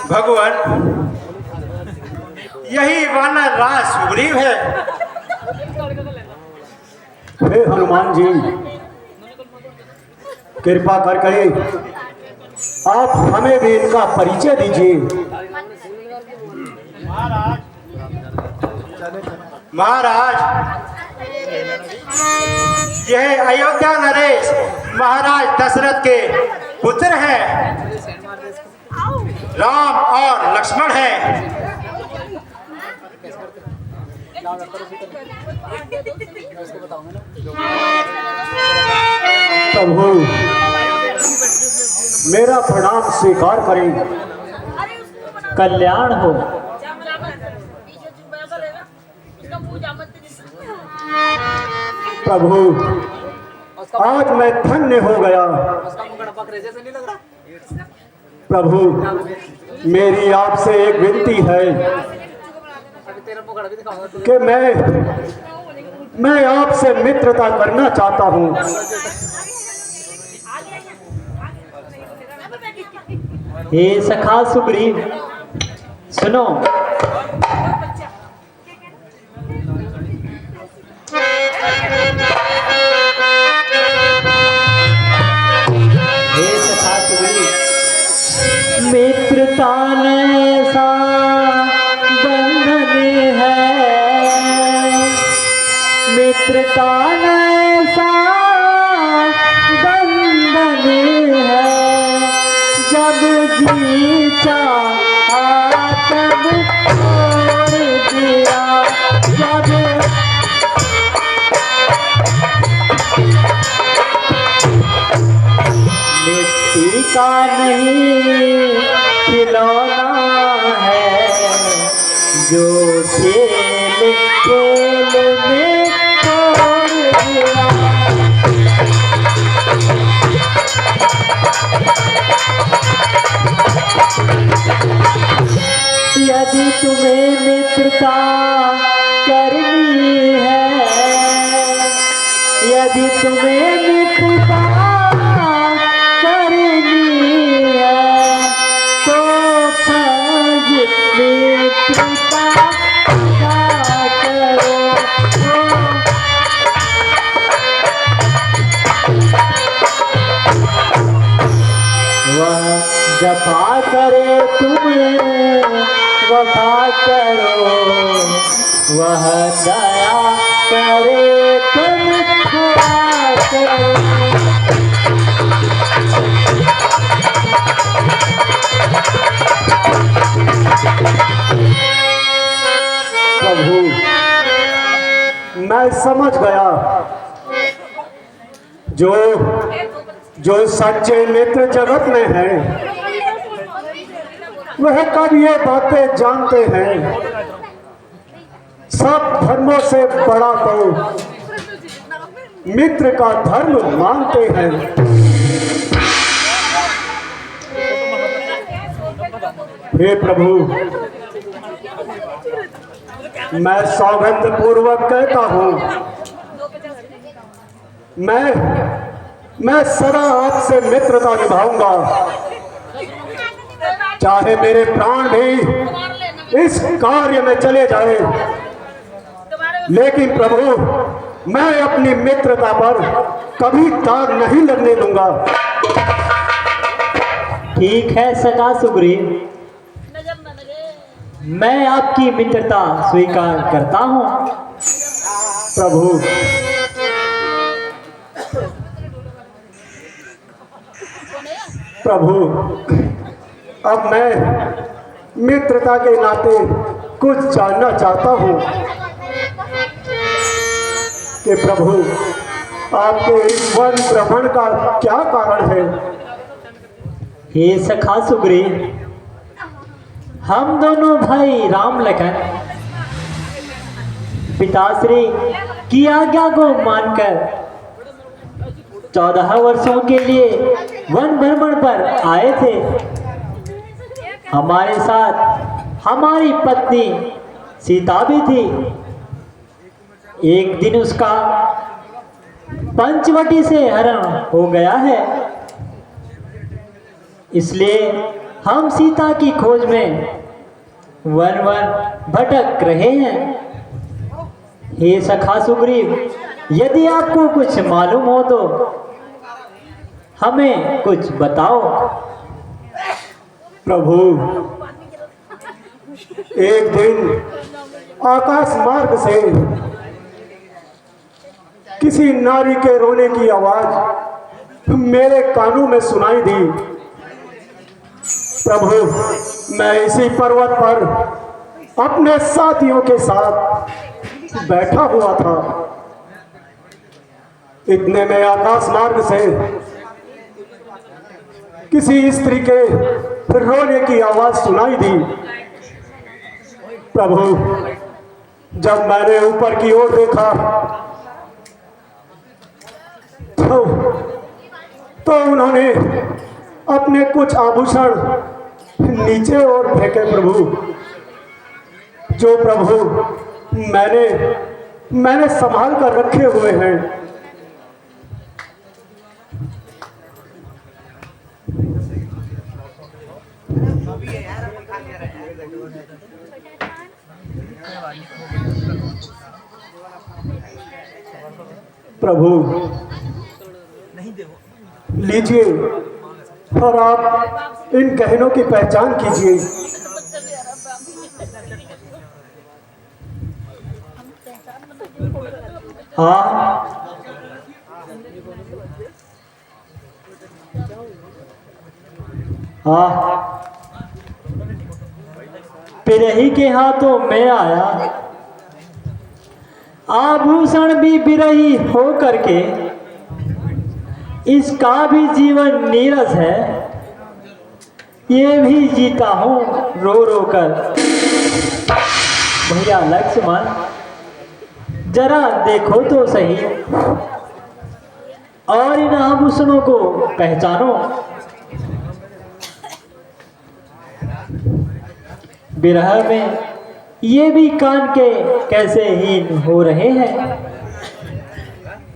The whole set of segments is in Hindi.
भगवान, यही वानर राज सुग्रीव है। हे हनुमान जी, कृपा करके आप हमें भी इनका परिचय दीजिए। महाराज, यह अयोध्या नरेश महाराज दशरथ के पुत्र हैं। राम और लक्ष्मण हैं। प्रभु, मेरा प्रणाम स्वीकार करें। कल्याण हो। प्रभु, आज मैं धन्य हो गया। प्रभु, मेरी आपसे एक विनती है कि मैं आपसे मित्रता करना चाहता हूँ। हे सखा सुग्रीव, सुनो। हे सखा सुग्रीव, मित्रता ऐसा बंधन है, मित्रता ऐसा बंधन है, जब जी चाहा तब छोड़ दिया, जब मिट्टी का नहीं खिलौना है, जो खेल खेल में तोड़ दिया। यदि तुम्हें मित्रता करनी है, यदि तुम्हें मित्रता करनी है, तो फर्ज मित्रता का करो। वह जफा करे तुम्हें वफा करो, वह दया करे तुम दया करो। प्रभु, मैं समझ गया, जो सच्चे मित्र जगत में हैं, वह कब ये बातें जानते हैं। सब धर्मों से बड़ा तो मित्र का धर्म मानते हैं। हे प्रभु, मैं सौगंध पूर्वक कहता हूँ, मैं सदा आपसे मित्रता निभाऊंगा, चाहे मेरे प्राण भी इस कार्य में चले जाए। लेकिन प्रभु, मैं अपनी मित्रता पर कभी दाग नहीं लगने दूंगा। ठीक है सखा सुग्रीव, मैं आपकी मित्रता स्वीकार करता हूँ। प्रभु, अब मैं मित्रता के नाते कुछ जानना चाहता हूँ कि प्रभु, आपके इस वन भ्रमण का क्या कारण है। हे सखा सुग्रीव, हम दोनों भाई राम लखन पिताश्री की आज्ञा को मानकर 14 वर्षों के लिए वन भ्रमण पर आए थे। हमारे साथ हमारी पत्नी सीता भी थी। एक दिन उसका पंचवटी से हरण हो गया है। इसलिए हम सीता की खोज में वन वन भटक रहे हैं। हे सखा सुग्रीव, यदि आपको कुछ मालूम हो तो हमें कुछ बताओ। प्रभु, एक दिन आकाश मार्ग से किसी नारी के रोने की आवाज मेरे कानों में सुनाई दी। प्रभु, मैं इसी पर्वत पर अपने साथियों के साथ बैठा हुआ था। इतने में आकाश मार्ग से किसी स्त्री के रोने की आवाज सुनाई दी। प्रभु, जब मैंने ऊपर की ओर देखा तो उन्होंने अपने कुछ आभूषण नीचे और फेंके। प्रभु, जो प्रभु मैंने संभाल कर रखे हुए हैं। प्रभु, लीजिए और आप इन गहनों की पहचान कीजिए। हाँ, हाँ, बिरही के हाथों में आया आभूषण भी बिरही हो करके, इसका भी जीवन नीरस है। ये भी जीता हूँ रो रो कर। भैया लक्ष्मण, जरा देखो तो सही और इन आभूषणों को पहचानो। बिरह में ये भी कान के कैसे हीन हो रहे हैं।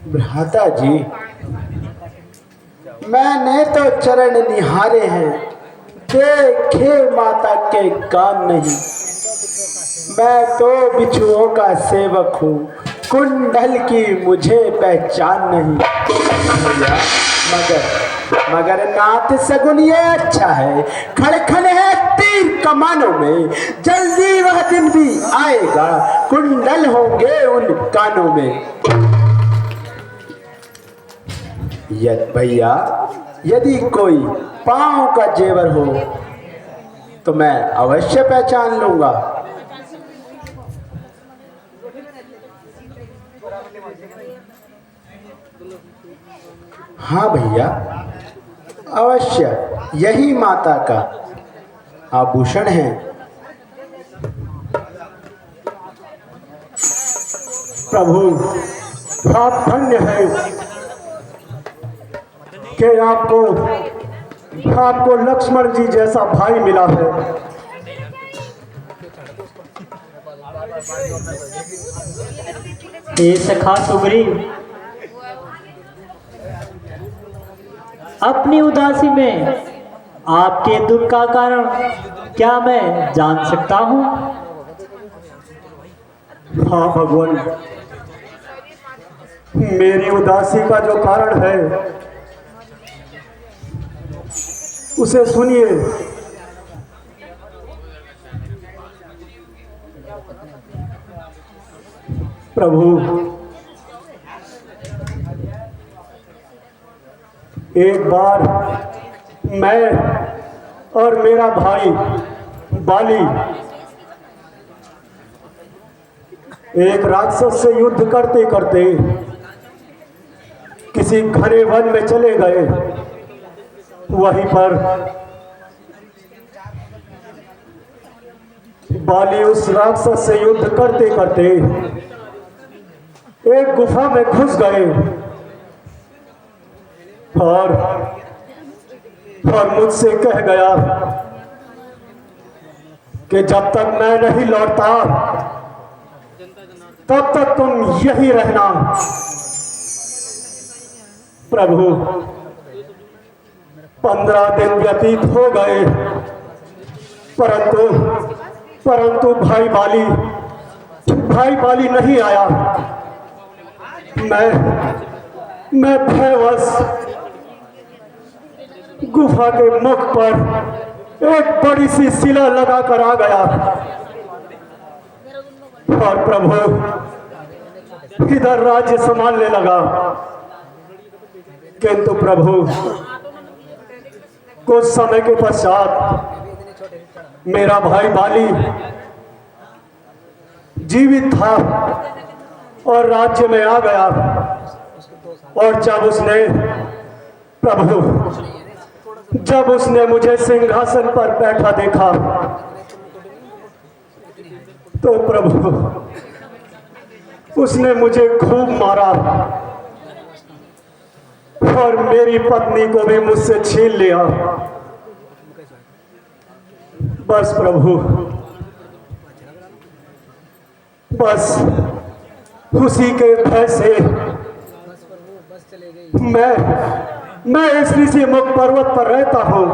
भ्राता जी, मैंने तो चरण निहारे हैं, देखे माता के कान नहीं। मैं तो बिच्छुओं का सेवक हूँ, कुंडल की मुझे पहचान नहीं। मगर नाथ सगुन ये अच्छा है, खड़खड़ है तीर कमानों में। जल्दी वह दिन भी आएगा, कुंडल होंगे उन कानों में। भैया, यदि कोई पांव का जेवर हो तो मैं अवश्य पहचान लूंगा। हाँ भैया, अवश्य यही माता का आभूषण है। प्रभु, आप धन्य है कि आपको लक्ष्मण जी जैसा भाई मिला है। हे सखा सुग्रीव, अपनी उदासी में आपके दुख का कारण क्या मैं जान सकता हूँ? हाँ भगवान, मेरी उदासी का जो कारण है उसे सुनिए। प्रभु, एक बार मैं और मेरा भाई बाली एक राक्षस से युद्ध करते करते किसी घने वन में चले गए। वहीं पर बाली उस राक्षस से युद्ध करते करते एक गुफा में घुस गए और मुझसे कह गया कि जब तक मैं नहीं लौटता तब तक तुम यही रहना। प्रभु, 15 दिन व्यतीत हो गए, परंतु भाई बाली नहीं आया। मैं भयवश गुफा के मुख पर एक बड़ी सी शिला लगाकर आ गया और प्रभु इधर राज्य संभालने लगा। किंतु प्रभु कुछ समय के पश्चात मेरा भाई बाली जीवित था और राज्य में आ गया। और जब उसने मुझे सिंहासन पर बैठा देखा तो प्रभु उसने मुझे खूब मारा और मेरी पत्नी को भी मुझसे छीन लिया। बस प्रभु, बस उसी के भय से मैं इस ऋषि मुख पर्वत पर रहता हूं,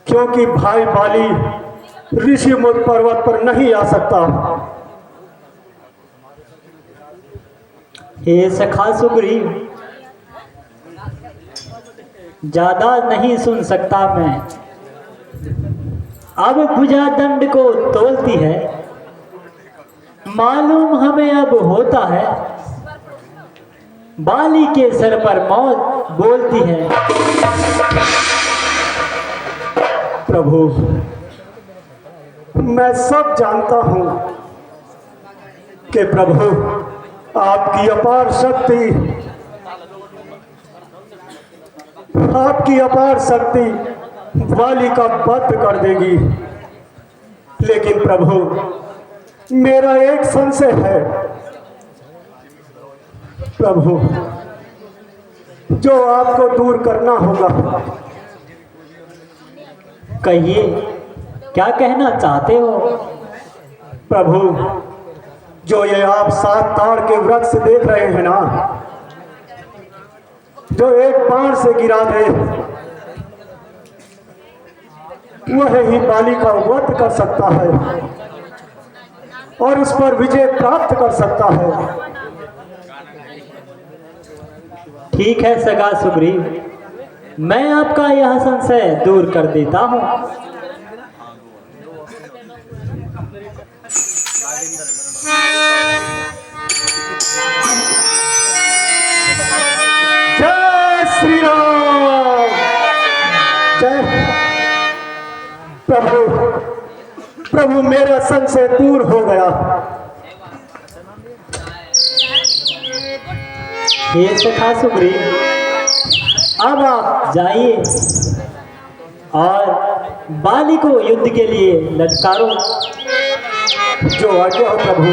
क्योंकि भाई बाली ऋषि मुख पर्वत पर नहीं आ सकता। हे सखा सुग्रीव, ज्यादा नहीं सुन सकता मैं। अब भुजा दंड को तोलती है, मालूम हमें अब होता है। बाली के सर पर मौत बोलती है। प्रभु, मैं सब जानता हूं कि प्रभु आपकी अपार शक्ति बाली का वध कर देगी। लेकिन प्रभु, मेरा एक संशय है प्रभु, जो आपको दूर करना होगा। कहिए, क्या कहना चाहते हो? प्रभु, जो ये आप 7 ताड़ के वृक्ष देख रहे हैं ना, जो एक बाण से गिरा दे, वह ही बाली का वध कर सकता है और उस पर विजय प्राप्त कर सकता है। ठीक है सगा सुग्रीव, मैं आपका यह संशय दूर कर देता हूं। जय श्री राम। जय प्रभु, मेरा संशय दूर हो गया। हे सखा सुग्रीव, अब आप जाइए और बाली को युद्ध के लिए ललकारो। जो आज्ञा हो प्रभु।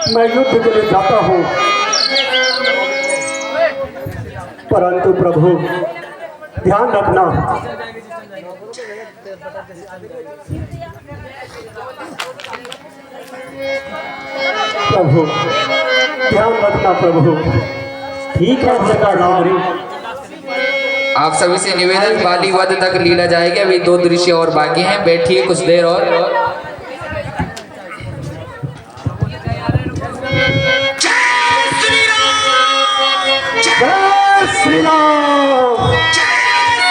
मैं युद्ध के लिए जाता हूं, परंतु प्रभु ध्यान रखना, प्रभु ध्यान रखना प्रभु। ठीक है सगा सुग्रीव। आप सभी से निवेदन, बाली वध तक लीला जाएगी। अभी 2 दृश्य और बाकी हैं, बैठिए कुछ देर और।